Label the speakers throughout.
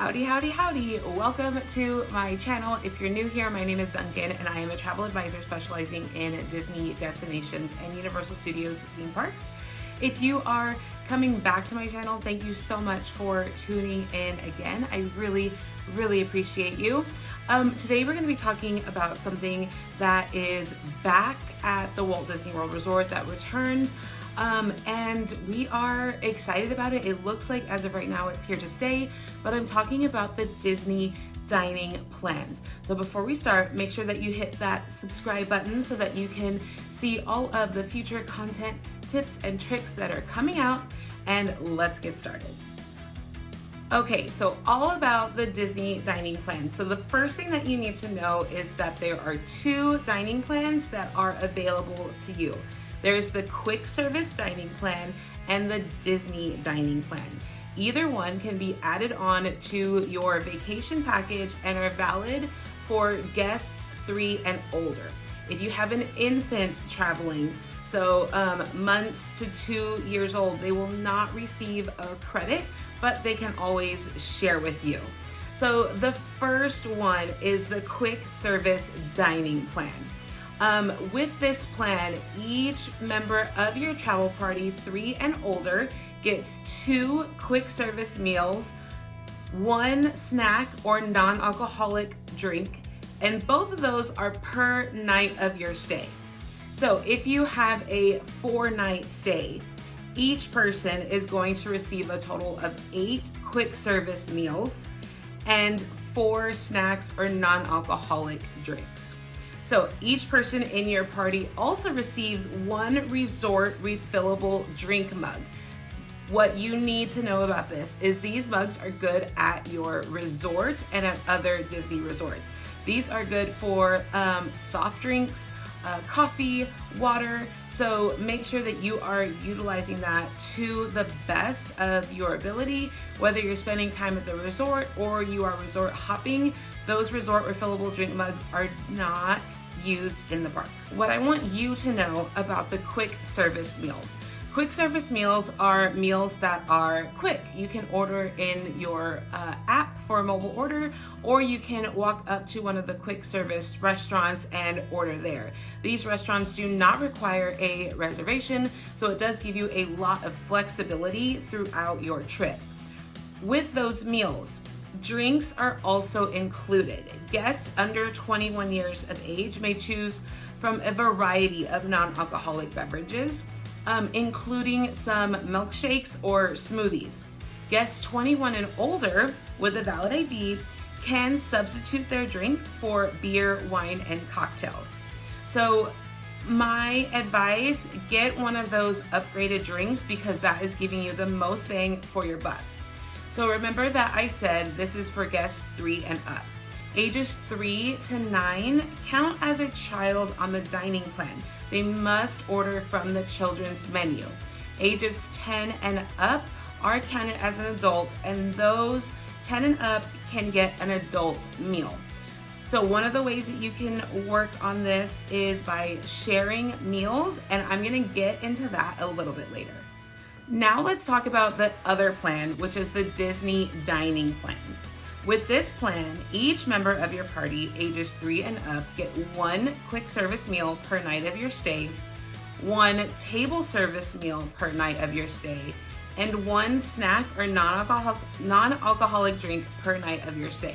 Speaker 1: Howdy, howdy, howdy. Welcome to my channel. If you're new here, my name is Duncan and I am a travel advisor specializing in Disney destinations and Universal Studios theme parks. If you are coming back to my channel, thank you so much for tuning in again. I really appreciate you. Today we're going to be talking about something that is back at the Walt Disney World Resort that returned. And we are excited about it. It looks like as of right now it's here to stay, but I'm talking about the Disney dining plans. So before we start, make sure that you hit that subscribe button so that you can see all of the future content, tips, and tricks that are coming out, and let's get started. Okay, so all about the Disney dining plans. So the first thing that you need to know is that there are two dining plans that are available to you. There's the quick service dining plan and the Disney dining plan. Either one can be added on to your vacation package and are valid for guests 3 and older. If you have an infant traveling, so months to 2 years old, they will not receive a credit, but they can always share with you. So the first one is the quick service dining plan. With this plan, each member of your travel party 3 and older gets 2 quick service meals, 1 snack or non-alcoholic drink, and both of those are per night of your stay. So if you have a 4-night stay, each person is going to receive a total of 8 quick service meals and 4 snacks or non-alcoholic drinks. So each person in your party also receives 1 resort refillable drink mug. What you need to know about this is these mugs are good at your resort and at other Disney resorts. These are good for soft drinks, coffee, water. So make sure that you are utilizing that to the best of your ability, whether you're spending time at the resort or you are resort hopping. Those resort refillable drink mugs are not used in the parks. What I want you to know about the quick service meals. Quick service meals are meals that are quick. You can order in your app for a mobile order, or you can walk up to one of the quick service restaurants and order there. These restaurants do not require a reservation, so it does give you a lot of flexibility throughout your trip. With those meals, drinks are also included. Guests under 21 years of age may choose from a variety of non-alcoholic beverages, including some milkshakes or smoothies. Guests 21 and older with a valid ID can substitute their drink for beer, wine, and cocktails. So my advice, get one of those upgraded drinks because that is giving you the most bang for your buck. So remember that I said this is for guests 3 and up. Ages 3 to 9 count as a child on the dining plan. They must order from the children's menu. Ages 10 and up are counted as an adult, and those 10 and up can get an adult meal. So one of the ways that you can work on this is by sharing meals, and I'm gonna get into that a little bit later. Now let's talk about the other plan, which is the Disney dining plan. With this plan, each member of your party, ages 3 and up, get 1 quick service meal per night of your stay, 1 table service meal per night of your stay, and 1 snack or non-alcoholic drink per night of your stay.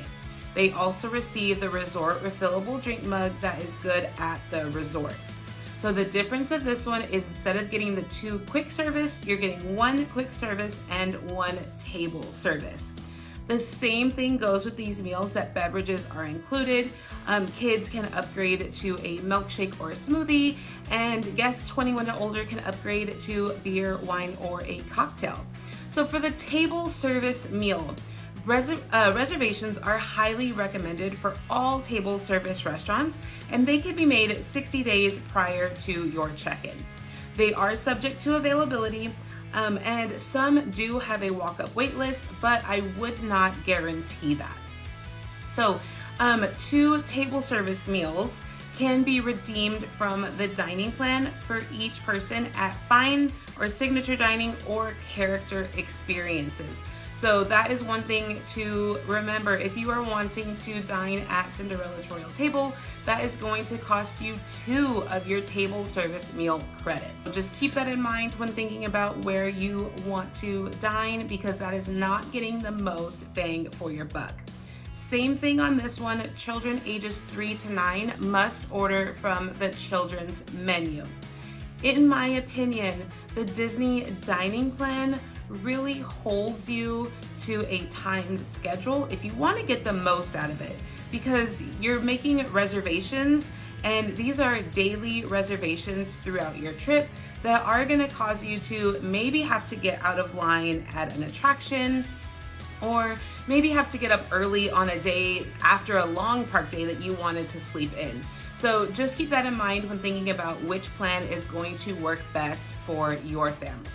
Speaker 1: They also receive the resort refillable drink mug that is good at the resorts. So the difference of this one is instead of getting the 2 quick service, you're getting 1 quick service and 1 table service. The same thing goes with these meals that beverages are included. Kids can upgrade to a milkshake or a smoothie, and guests 21 and older can upgrade to beer, wine, or a cocktail. So for the table service meal, reservations are highly recommended for all table service restaurants, and they can be made 60 days prior to your check-in. They are subject to availability, and some do have a walk-up wait list, but I would not guarantee that. So 2 table service meals can be redeemed from the dining plan for each person at fine or signature dining or character experiences. So that is one thing to remember. If you are wanting to dine at Cinderella's Royal Table, that is going to cost you 2 of your table service meal credits. So just keep that in mind when thinking about where you want to dine, because that is not getting the most bang for your buck. Same thing on this one, children ages 3 to 9 must order from the children's menu. In my opinion, the Disney dining plan really holds you to a timed schedule if you want to get the most out of it, because you're making reservations, and these are daily reservations throughout your trip that are going to cause you to maybe have to get out of line at an attraction, or maybe have to get up early on a day after a long park day that you wanted to sleep in. So just keep that in mind when thinking about which plan is going to work best for your family.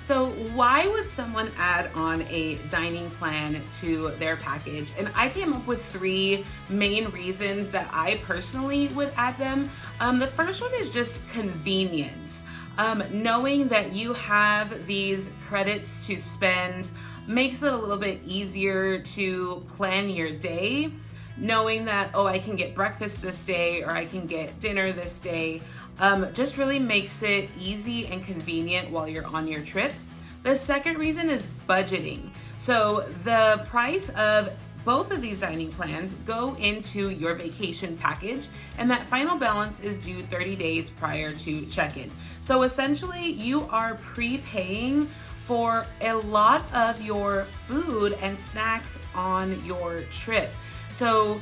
Speaker 1: So why would someone add on a dining plan to their package? And I came up with 3 main reasons that I personally would add them. The first one is just convenience. Knowing that you have these credits to spend makes it a little bit easier to plan your day. Knowing that, oh, I can get breakfast this day, or I can get dinner this day, just really makes it easy and convenient while you're on your trip. The second reason is budgeting. So the price of both of these dining plans go into your vacation package, and that final balance is due 30 days prior to check-in. So essentially, you are prepaying for a lot of your food and snacks on your trip. So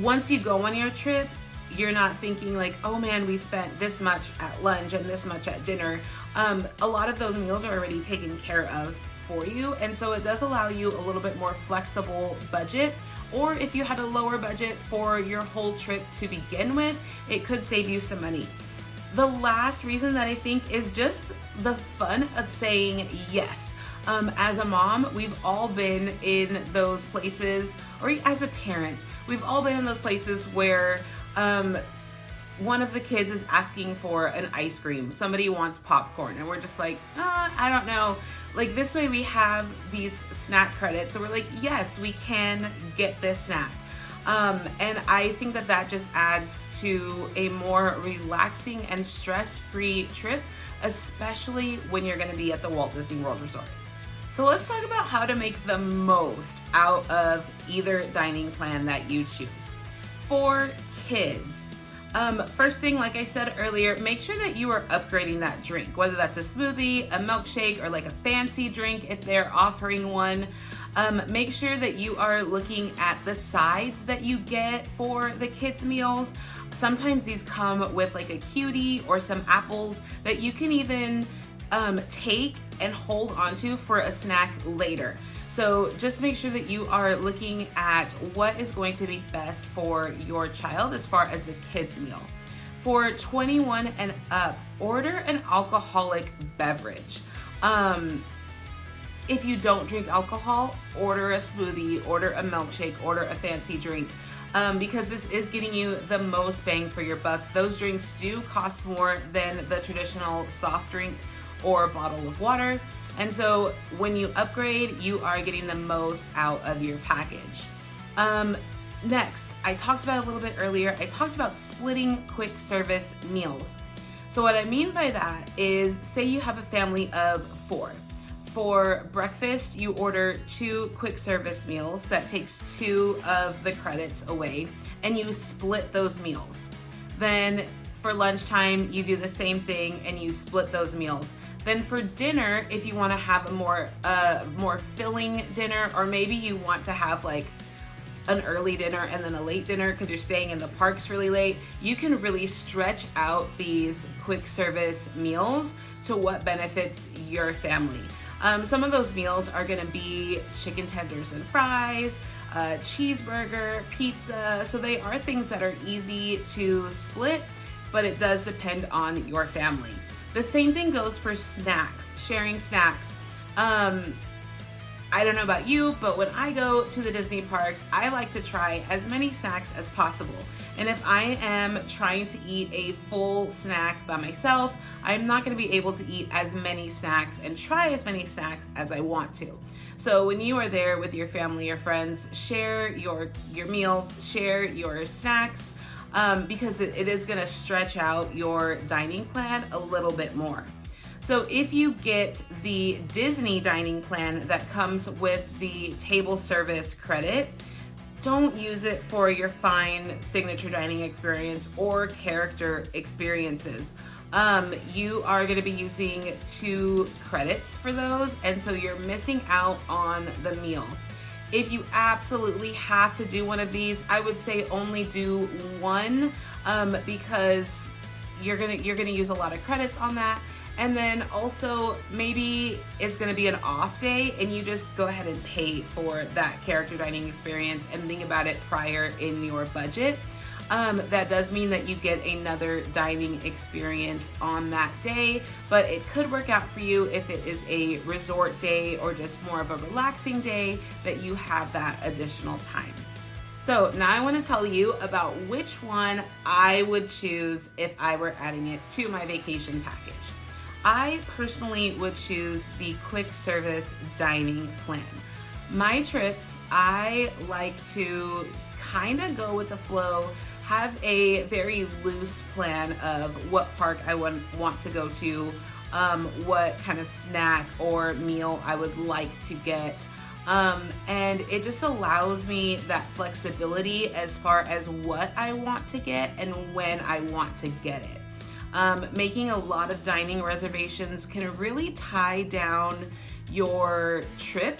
Speaker 1: once you go on your trip, you're not thinking like, oh man, we spent this much at lunch and this much at dinner. A lot of those meals are already taken care of for you, and so it does allow you a little bit more flexible budget. Or if you had a lower budget for your whole trip to begin with, it could save you some money. The last reason that I think is just the fun of saying yes. As a mom, we've all been in those places, or as a parent, we've all been in those places where one of the kids is asking for an ice cream. Somebody wants popcorn, and we're just like, I don't know. Like, this way we have these snack credits, so we're like, yes, we can get this snack. And I think that that just adds to a more relaxing and stress-free trip, especially when you're going to be at the Walt Disney World Resort. So let's talk about how to make the most out of either dining plan that you choose. For kids, first thing, like I said earlier, make sure that you are upgrading that drink, whether that's a smoothie, a milkshake, or like a fancy drink if they're offering one. Make sure that you are looking at the sides that you get for the kids' meals. Sometimes these come with like a cutie or some apples that you can even take and hold onto for a snack later. So just make sure that you are looking at what is going to be best for your child as far as the kids' meal. For 21 and up, order an alcoholic beverage. If you don't drink alcohol, order a smoothie, order a milkshake, order a fancy drink, because this is getting you the most bang for your buck. Those drinks do cost more than the traditional soft drink or bottle of water. And so when you upgrade, you are getting the most out of your package. Next, I talked about a little bit earlier, I talked about splitting quick service meals. So what I mean by that is, say you have a family of 4. For breakfast, you order 2 quick service meals. That takes 2 of the credits away, and you split those meals. Then for lunchtime, you do the same thing and you split those meals. Then for dinner, if you want to have a more filling dinner, or maybe you want to have like an early dinner and then a late dinner because you're staying in the parks really late, you can really stretch out these quick service meals to what benefits your family. Some of those meals are going to be chicken tenders and fries, cheeseburger, pizza. So they are things that are easy to split, but it does depend on your family. The same thing goes for snacks, sharing snacks. I don't know about you, but when I go to the Disney parks, I like to try as many snacks as possible. And if I am trying to eat a full snack by myself, I'm not going to be able to eat as many snacks and try as many snacks as I want to. So when you are there with your family or friends, share your meals, share your snacks, because it is going to stretch out your dining plan a little bit more. So if you get the Disney dining plan that comes with the table service credit, don't use it for your fine signature dining experience or character experiences. You are going to be using 2 credits for those, and so you're missing out on the meal. If you absolutely have to do one of these, I would say only do one, because you're gonna use a lot of credits on that. And then also maybe it's gonna be an off day and you just go ahead and pay for that character dining experience and think about it prior in your budget. That does mean that you get another dining experience on that day, but it could work out for you if it is a resort day or just more of a relaxing day that you have that additional time. So now I want to tell you about which one I would choose if I were adding it to my vacation package. I personally would choose the quick service dining plan. My trips, I like to kind of go with the flow, have a very loose plan of what park I want to go to, what kind of snack or meal I would like to get. And it just allows me that flexibility as far as what I want to get and when I want to get it. Making a lot of dining reservations can really tie down your trip,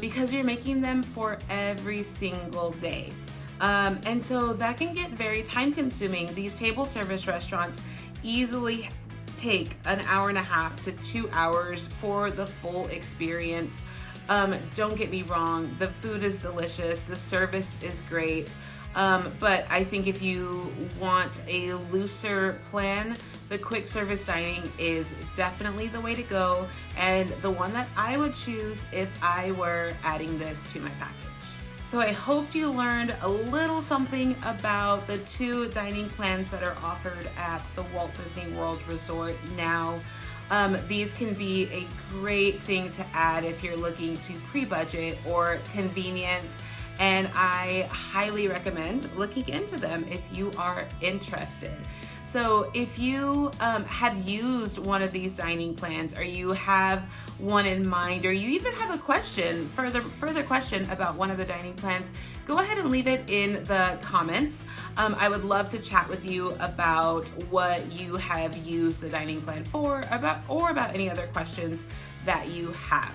Speaker 1: because you're making them for every single day. And so that can get very time consuming. These table service restaurants easily take an hour and a half to 2 hours for the full experience. Don't get me wrong, the food is delicious, the service is great. But I think if you want a looser plan, the quick service dining is definitely the way to go, and the one that I would choose if I were adding this to my package. So I hoped you learned a little something about the 2 dining plans that are offered at the Walt Disney World Resort now. These can be a great thing to add if you're looking to pre-budget or convenience, and I highly recommend looking into them if you are interested. So if you have used one of these dining plans, or you have one in mind, or you even have a question, further question about one of the dining plans, go ahead and leave it in the comments. I would love to chat with you about what you have used the dining plan for, or about any other questions that you have.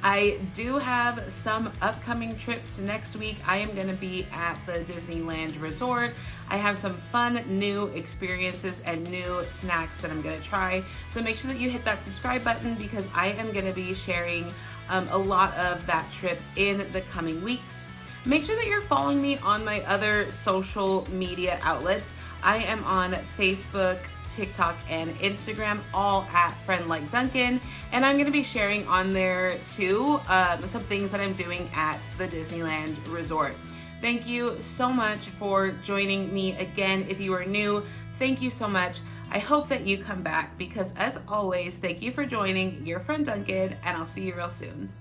Speaker 1: I do have some upcoming trips next week. I am going to be at the Disneyland Resort. I have some fun new experiences and new snacks that I'm going to try. So make sure that you hit that subscribe button, because I am going to be sharing a lot of that trip in the coming weeks. Make sure that you're following me on my other social media outlets. I am on Facebook, TikTok, and Instagram, all at Friend Like Duncan, and I'm going to be sharing on there too some things that I'm doing at the Disneyland Resort. Thank you so much for joining me again. If you are new, thank you so much. I hope that you come back, because as always, thank you for joining your friend Duncan, and I'll see you real soon.